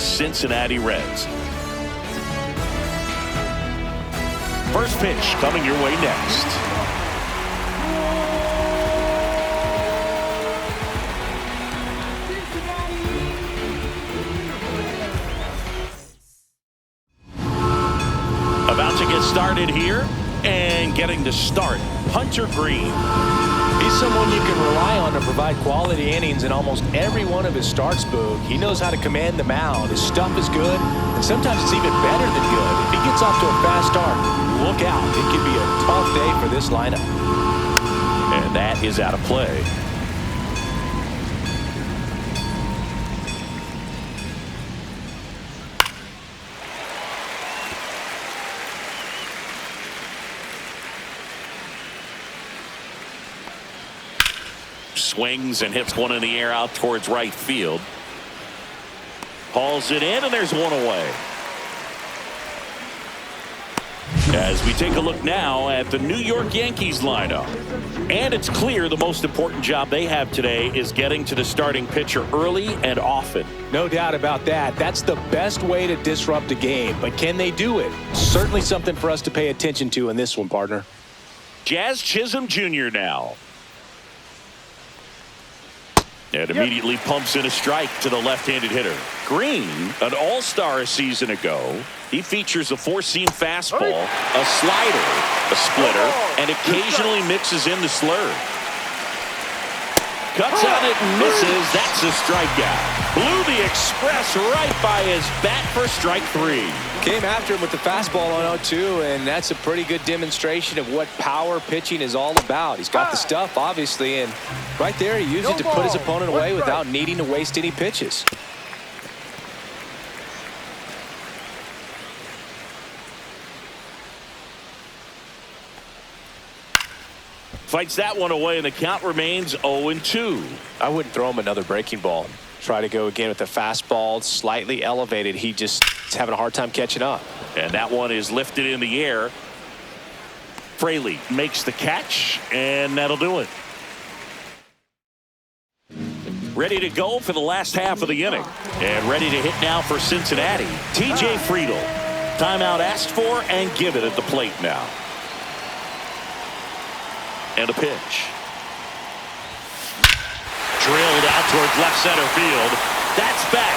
Cincinnati Reds. First pitch coming your way next. About to get started here and getting to start, Hunter Green. He's someone you can rely on to provide quality innings in almost every one of his starts, Boog. He knows how to command the mound. His stuff is good, and sometimes it's even better than good. If he gets off to a fast start, look out. It could be a tough day for this lineup. And that is out of play. Swings and hits one in the air out towards right field. Hauls it in, and there's one away. As we take a look now at the New York Yankees lineup. And it's clear the most important job they have today is getting to the starting pitcher early and often. No doubt about that. That's the best way to disrupt a game. But can they do it? Certainly something for us to pay attention to in this one, partner. Jazz Chisholm Jr. now. And immediately pumps in a strike to the left-handed hitter. Green, an all-star a season ago. He features a four-seam fastball, a slider, a splitter, and occasionally mixes in the slurve. Cuts on it and misses. That's a strikeout. Blew the express right by his bat for strike three. Came after him with the fastball on 0-2, and that's a pretty good demonstration of what power pitching is all about. He's got the stuff, obviously, and right there he used it to put his opponent away without needing to waste any pitches. Fights that one away, and the count remains 0-2. I wouldn't throw him another breaking ball. Try to go again with the fastball, slightly elevated. He just is having a hard time catching up. And that one is lifted in the air. Fraley makes the catch, and that'll do it. Ready to go for the last half of the inning. And ready to hit now for Cincinnati. TJ Friedl. Timeout asked for and given at the plate now. And a pitch. Drilled out towards left center field. That's back.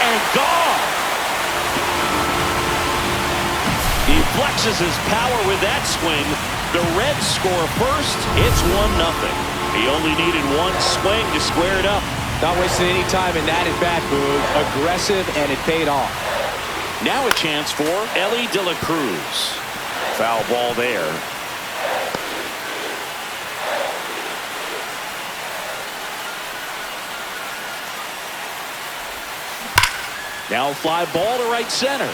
And gone. He flexes his power with that swing. The Reds score first. It's 1-0. He only needed one swing to square it up. Not wasting any time in that at bat, Boog. Aggressive, and it paid off. Now a chance for Ellie De La Cruz. Foul ball there. Now fly ball to right center.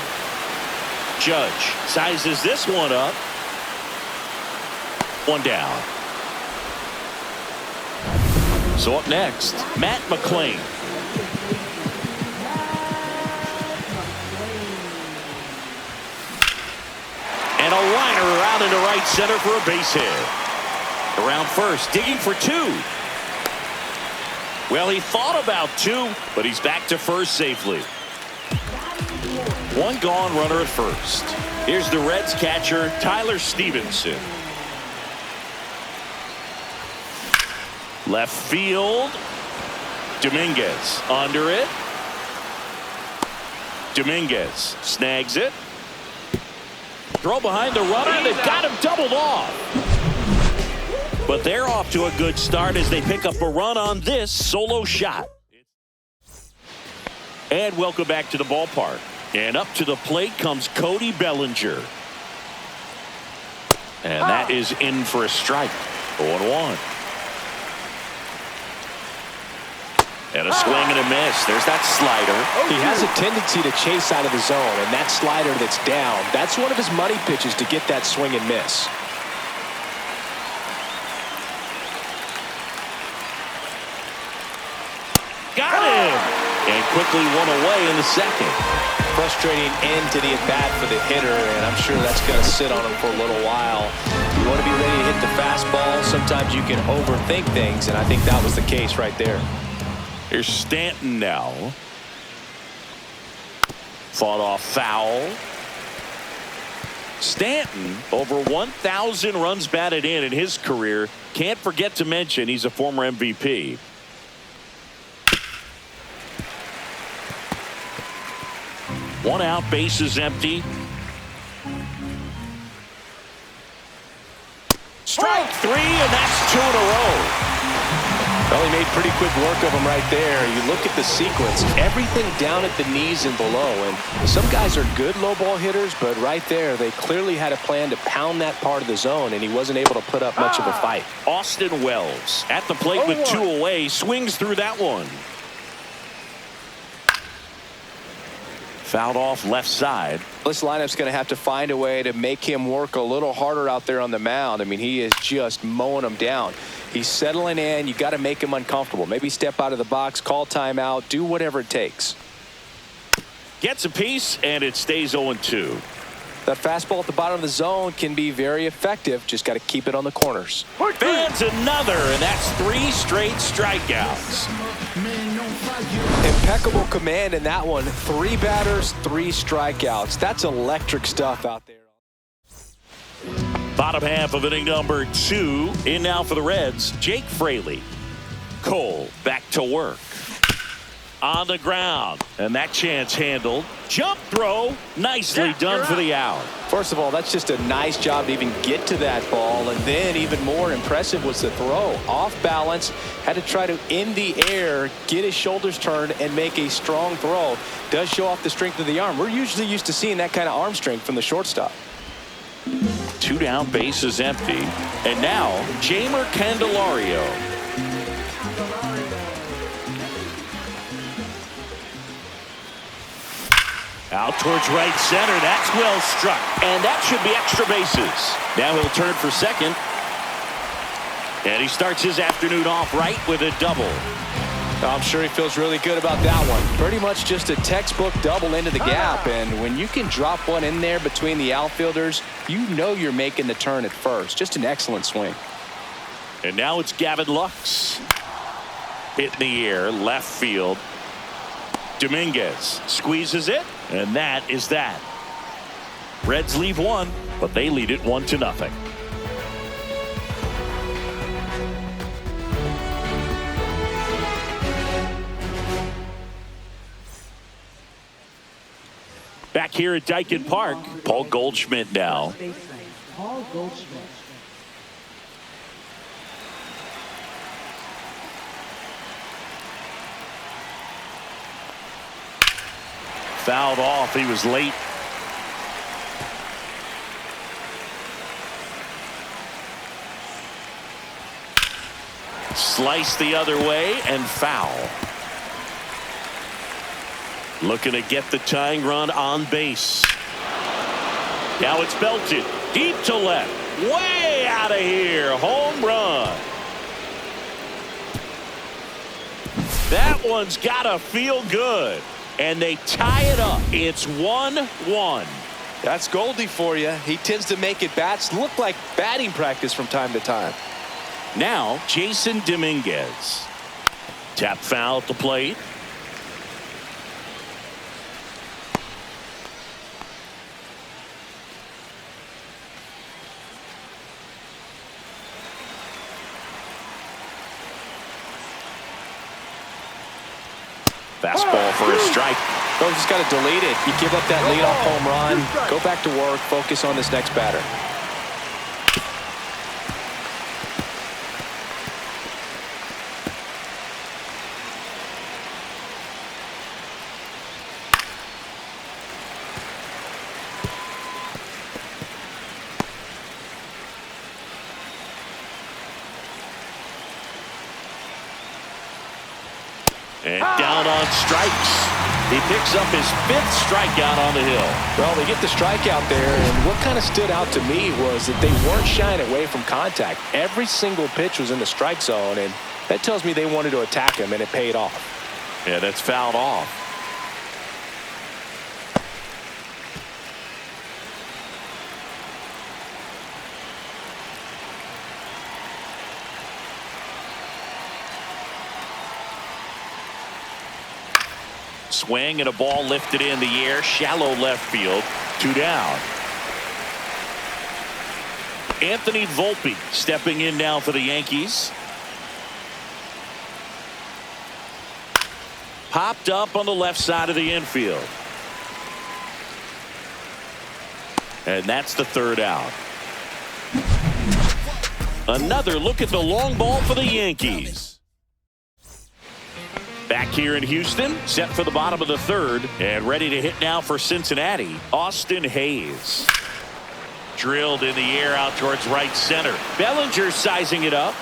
Judge sizes this one up. One down. So up next, Matt McClain. And a liner out into right center for a base hit. Around first, digging for two. Well, he thought about two, but he's back to first safely. One gone runner at first. Here's the Reds catcher, Tyler Stevenson. Left field. Dominguez under it. Dominguez snags it. Throw behind the runner, and they've got him doubled off. But they're off to a good start as they pick up a run on this solo shot. And welcome back to the ballpark. And up to the plate comes Cody Bellinger. And that is in for a strike. 0-1. And a swing and a miss. There's that slider. He has a tendency to chase out of the zone, and that slider that's down, that's one of his money pitches to get that swing and miss. Got him! And quickly one away in the second. Frustrating end to the at-bat for the hitter, and I'm sure that's going to sit on him for a little while. You want to be ready to hit the fastball. Sometimes you can overthink things, and I think that was the case right there. Here's Stanton now. Fought off foul. Stanton, over 1,000 runs batted in his career. Can't forget to mention he's a former MVP. One out, bases empty. Strike three, and that's 2 in a row. Well, he made pretty quick work of him right there. You look at the sequence, everything down at the knees and below. And some guys are good low ball hitters, but right there, they clearly had a plan to pound that part of the zone, and he wasn't able to put up much of a fight. Austin Wells at the plate with 2 away, swings through that one. Fouled off left side. This lineup's going to have to find a way to make him work a little harder out there on the mound. I mean, he is just mowing them down. He's settling in. You got to make him uncomfortable. Maybe step out of the box, call timeout, do whatever it takes. Gets a piece, and it stays 0-2. That fastball at the bottom of the zone can be very effective. Just got to keep it on the corners. Fans another, and that's 3 straight strikeouts. Impeccable command in that one. 3 batters, 3 strikeouts. That's electric stuff out there. Bottom half of inning number 2. In now for the Reds, Jake Fraley. Cole back to work. On the ground, and that chance handled. Jump throw, nicely done for the out. First of all, that's just a nice job to even get to that ball, and then even more impressive was the throw. Off balance, had to try to in the air, get his shoulders turned, and make a strong throw. Does show off the strength of the arm. We're usually used to seeing that kind of arm strength from the shortstop. 2 down, bases empty, and now Jamer Candelario. Out towards right center. That's well struck. And that should be extra bases. Now he'll turn for second. And he starts his afternoon off right with a double. I'm sure he feels really good about that one. Pretty much just a textbook double into the gap. And when you can drop one in there between the outfielders, you know you're making the turn at first. Just an excellent swing. And now it's Gavin Lux. Hit in the air, left field. Dominguez squeezes it, and that is that. Reds leave 1, but they lead it 1-0. Back here at Dyken Park, Paul Goldschmidt now. Paul Goldschmidt. Fouled off. He was late. Slice the other way and foul. Looking to get the tying run on base. Now it's belted deep to left. Way out of here. Home run. That one's got to feel good. And they tie it up. It's 1-1. That's Goldie for you. He tends to make it bats look like batting practice from time to time. Now Jason Dominguez. Tap foul at the plate. Fastball for a strike. Oh, just got to delete it. You give up that leadoff home run. Go back to work. Focus on this next batter. And down on strikes. He picks up his 5th strikeout on the hill. Well, they get the strikeout there, and what kind of stood out to me was that they weren't shying away from contact. Every single pitch was in the strike zone, and that tells me they wanted to attack him, and it paid off. Yeah, that's fouled off. Swing and a ball lifted in the air, shallow left field, 2 down. Anthony Volpe stepping in now for the Yankees. Popped up on the left side of the infield. And that's the 3rd out. Another look at the long ball for the Yankees. Back here in Houston, set for the bottom of the 3rd, and ready to hit now for Cincinnati, Austin Hayes. Drilled in the air out towards right center. Bellinger sizing it up,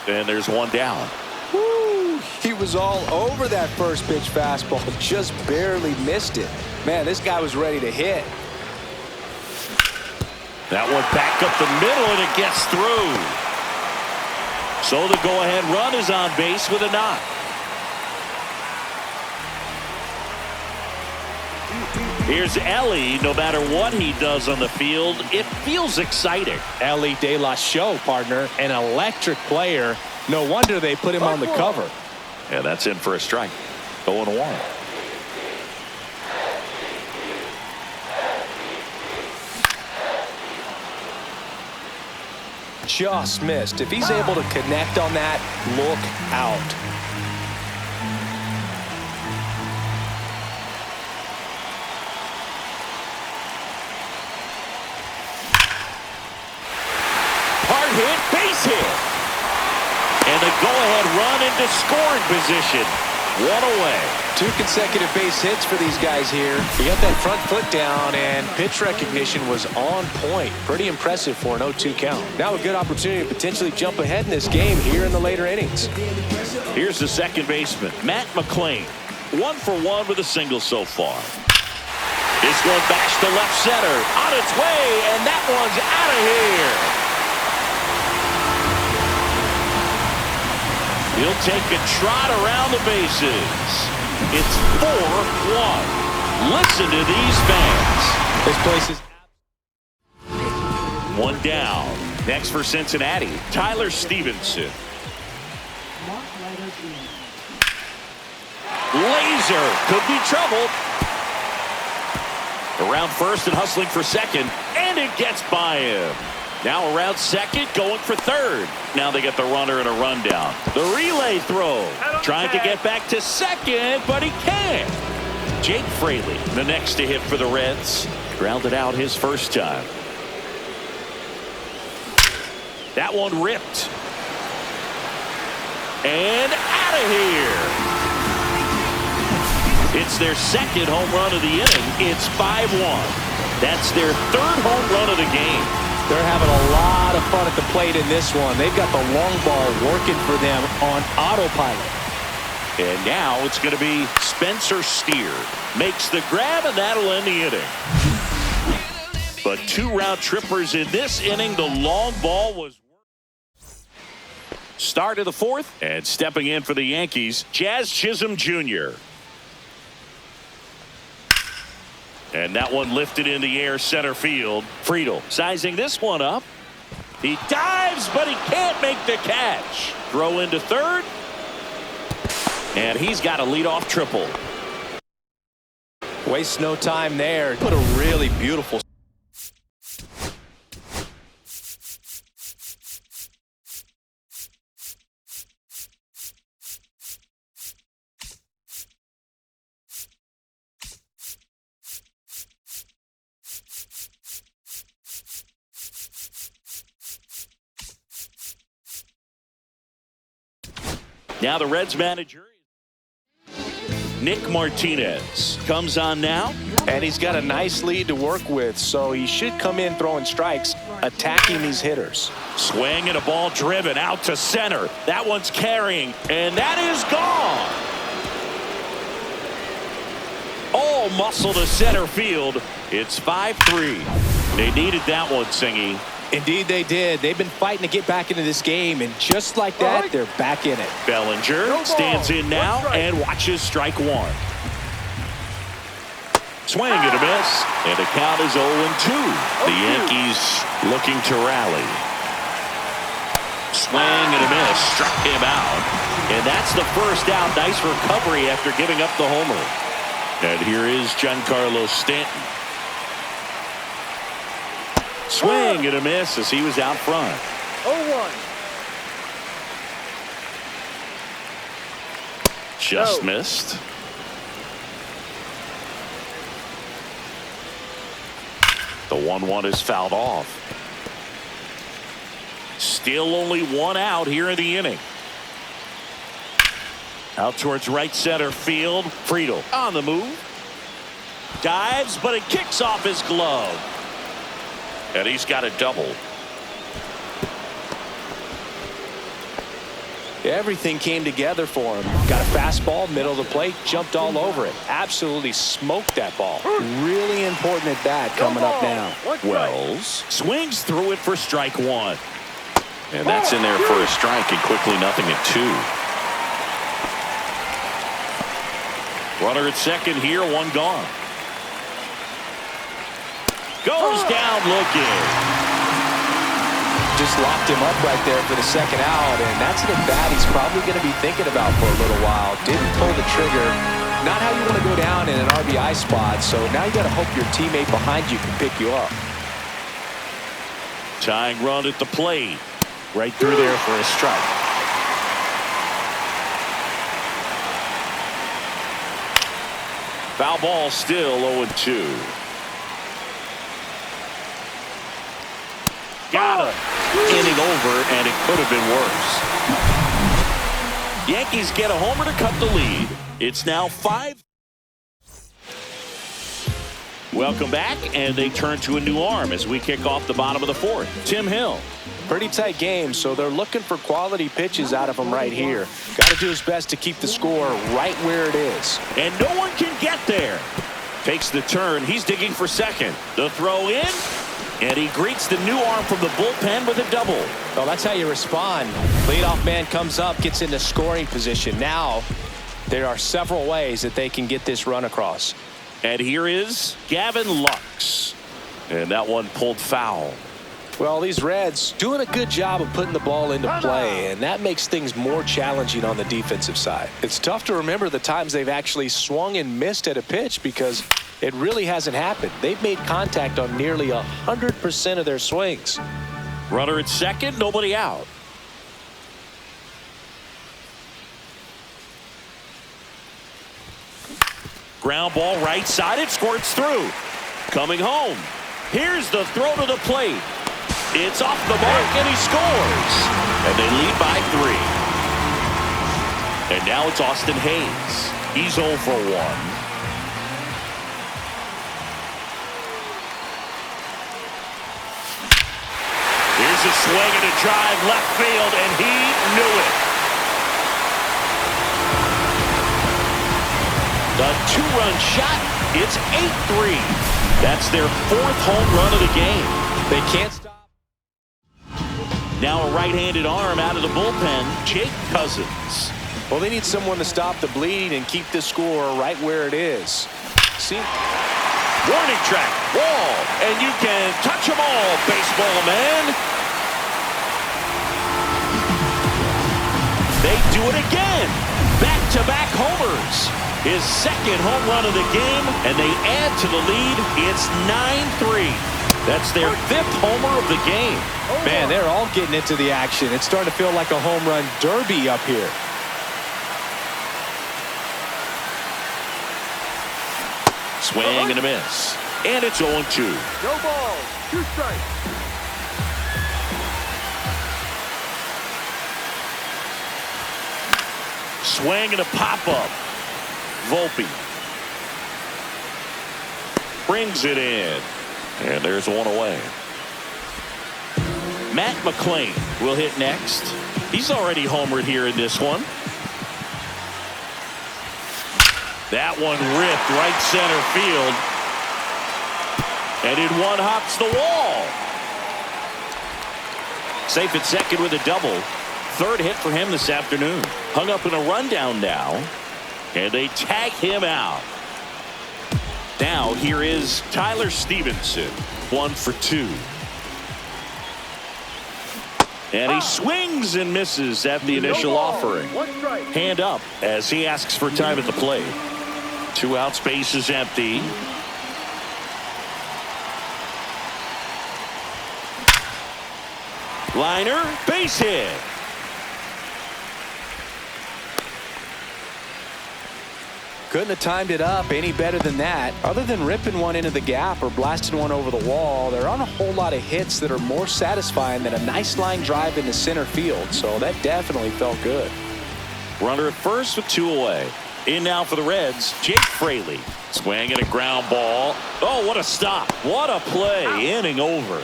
and there's 1 down. Woo! He was all over that first pitch fastball, just barely missed it. Man, this guy was ready to hit. That one back up the middle, and it gets through. So the go-ahead run is on base with a knock. Here's Ellie. No matter what he does on the field, it feels exciting. Ellie De La Show, partner, an electric player. No wonder they put him on the cover. Yeah, that's in for a strike. 0-1. Just missed. If he's able to connect on that, look out. Hard hit, base hit. And the go-ahead run into scoring position. 1 away. 2 consecutive base hits for these guys here. He got that front foot down, and pitch recognition was on point. Pretty impressive for an 0-2 count. Now a good opportunity to potentially jump ahead in this game here in the later innings. Here's the second baseman, Matt McClain. 1 for 1 with a single so far. This one bashed to left center. On its way, and that one's out of here. He'll take a trot around the bases. It's 4-1. Listen to these fans. This place is 1 down. Next for Cincinnati, Tyler Stevenson. Laser could be trouble. Around first and hustling for second, and it gets by him. Now around second, going for third. Now they get the runner and a rundown. The relay throw. Trying to get back to second, but he can't. Jake Fraley, the next to hit for the Reds. Grounded out his first time. That one ripped. And out of here. It's their second home run of the inning. It's 5-1. That's their 3rd home run of the game. They're having a lot of fun at the plate in this one. They've got the long ball working for them on autopilot. And now it's going to be Spencer Steer. Makes the grab, and that'll end the inning. But 2 round trippers in this inning. The long ball was start of the 4th. And stepping in for the Yankees, Jazz Chisholm Jr. And that one lifted in the air center field. Friedel sizing this one up. He dives, but he can't make the catch. Throw into third. And he's got a leadoff triple. Waste no time there. Put a really beautiful. Now the Reds manager, Nick Martinez, comes on now. And he's got a nice lead to work with, so he should come in throwing strikes, attacking these hitters. Swing and a ball driven out to center. That one's carrying, and that is gone. All muscle to center field. It's 5-3. They needed that one, Singy. Indeed they did. They've been fighting to get back into this game, and just like that, they're back in it. Bellinger stands in now and watches strike 1. Swing and a miss, and the count is 0-2. The Yankees looking to rally. Swing and a miss, struck him out. And that's the first out. Nice recovery after giving up the homer. And here is Giancarlo Stanton. Swing and a miss as he was out front. 0-1. Just missed. The 1-1 is fouled off. Still only one out here in the inning. Out towards right center field. Friedel on the move. Dives, but it kicks off his glove. And he's got a double. Everything came together for him. Got a fastball, middle of the plate, jumped all over it. Absolutely smoked that ball. Really important at bat coming up now. Wells swings through it for strike one. And that's in there for a strike, and quickly nothing at two. Runner at second here, one gone. Goes down looking. Just locked him up right there for the second out, and that's an at-bat he's probably going to be thinking about for a little while. Didn't pull the trigger. Not how you want to go down in an RBI spot, so now you got to hope your teammate behind you can pick you up. Tying run at the plate. Right through there for a strike. Foul ball, still 0-2. Got him. Inning over, and it could have been worse. Yankees get a homer to cut the lead. It's now 5. Welcome back, and they turn to a new arm as we kick off the bottom of the fourth. Tim Hill. Pretty tight game, so they're looking for quality pitches out of him right here. Got to do his best to keep the score right where it is. And no one can get there. Takes the turn. He's digging for second. The throw in. And he greets the new arm from the bullpen with a double. Well, that's how you respond. Leadoff man comes up, gets into scoring position. Now, there are several ways that they can get this run across. And here is Gavin Lux. And that one pulled foul. Well, these Reds doing a good job of putting the ball into play, and that makes things more challenging on the defensive side. It's tough to remember the times they've actually swung and missed at a pitch because it really hasn't happened. They've made contact on nearly 100% of their swings. Runner at second, nobody out. Ground ball right side, it squirts through. Coming home. Here's the throw to the plate. It's off the mark, and he scores. And they lead by 3. And now it's Austin Hayes. He's 0 for 1. Here's a swing and a drive left field, and he knew it. The 2-run shot, it's 8-3. That's their 4th home run of the game. They can't stop. Now a right-handed arm out of the bullpen, Jake Cousins. Well, they need someone to stop the bleeding and keep the score right where it is. See? Warning track, wall, and you can touch them all, baseball man. They do it again. Back-to-back homers. His 2nd home run of the game, and they add to the lead. It's 9-3. That's their 5th homer of the game. Man, they're all getting into the action. It's starting to feel like a home run derby up here. Swing and a miss. And it's 0-2. No ball. 2 strikes. Swing and a pop-up. Volpe brings it in. And there's one away. Matt McClain will hit next. He's already homered here in this one. That one ripped right center field. And in one hops the wall. Safe at second with a double. 3rd hit for him this afternoon. Hung up in a rundown now. And they tag him out. Now here is Tyler Stevenson, 1 for 2. And he swings and misses at the initial offering. 1 strike. Hand up as he asks for time at the plate. 2 out, space is empty. Liner, base hit. Couldn't have timed it up any better than that. Other than ripping one into the gap or blasting one over the wall, there aren't a whole lot of hits that are more satisfying than a nice line drive into center field. So that definitely felt good. Runner at first with 2 away. In now for the Reds, Jake Fraley. Swinging a ground ball. Oh, what a stop. What a play. Inning over.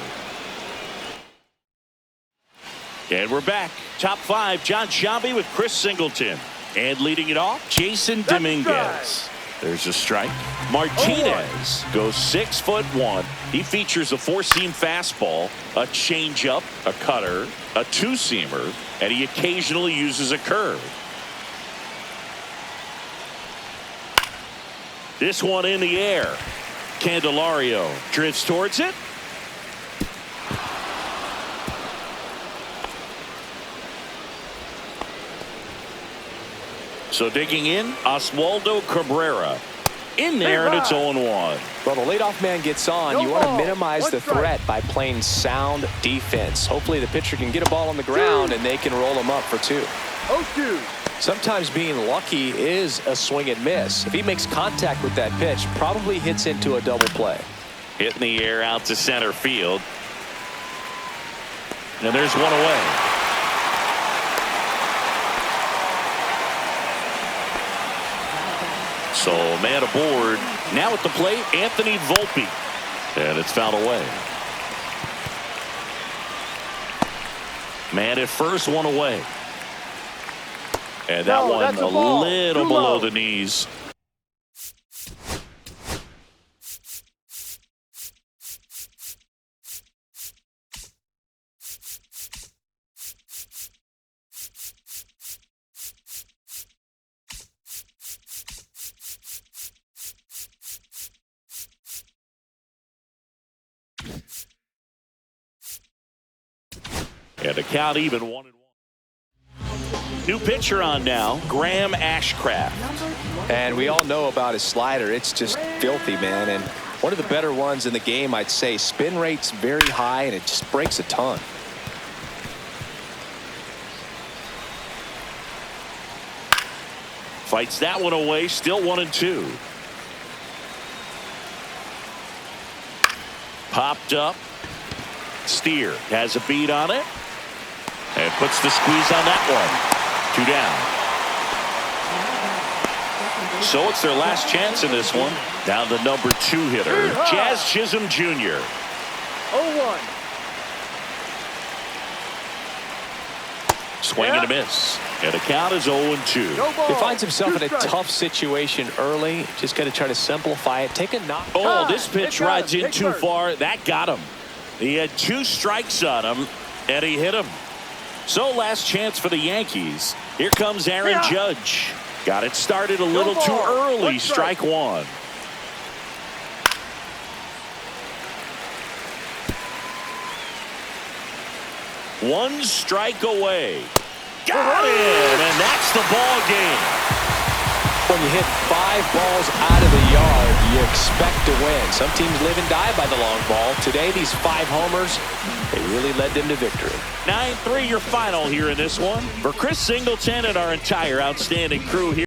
And we're back. Top 5, John Sciambi with Chris Singleton. And leading it off, Jason Dominguez. There's a strike. Martinez goes 6'1". He features a 4-seam fastball, a changeup, a cutter, a 2-seamer, and he occasionally uses a curve. This one in the air. Candelario drifts towards it. So digging in, Oswaldo Cabrera. In there, and it's 0-1. Well, the leadoff man gets on. You want to minimize the threat by playing sound defense. Hopefully the pitcher can get a ball on the ground and they can roll him up for 2. 0-2. Sometimes being lucky is a swing and miss. If he makes contact with that pitch, probably hits into a double play. Hit in the air out to center field. And there's one away. So man aboard. Now at the plate, Anthony Volpe. And it's fouled away. Man at first, 1 away. And that one a little below the knees. And the count even 1-1. New pitcher on now, Graham Ashcraft. And we all know about his slider. It's just filthy, man. And one of the better ones in the game, I'd say. Spin rate's very high, and it just breaks a ton. Fights that one away, still 1-2. Popped up. Steer has a beat on it. And puts the squeeze on that one. 2 down. So it's their last chance in this one. Down the number 2 hitter, Jazz Chisholm Jr. 0-1. Swing and a miss. And the count is 0-2. He finds himself in a tough situation early. Just got to try to simplify it. Take a knock. Oh, this pitch rides in too far. That got him. He had 2 strikes on him, and he hit him. So last chance for the Yankees. Here comes Aaron Judge. Got it started a little too early. Strike 1. One strike away. Got it, and that's the ball game. When you hit 5 balls out of the yard, you expect to win. Some teams live and die by the long ball. Today, these 5 homers, they really led them to victory. 9-3 your final here in this one. For Chris Singleton and our entire outstanding crew here.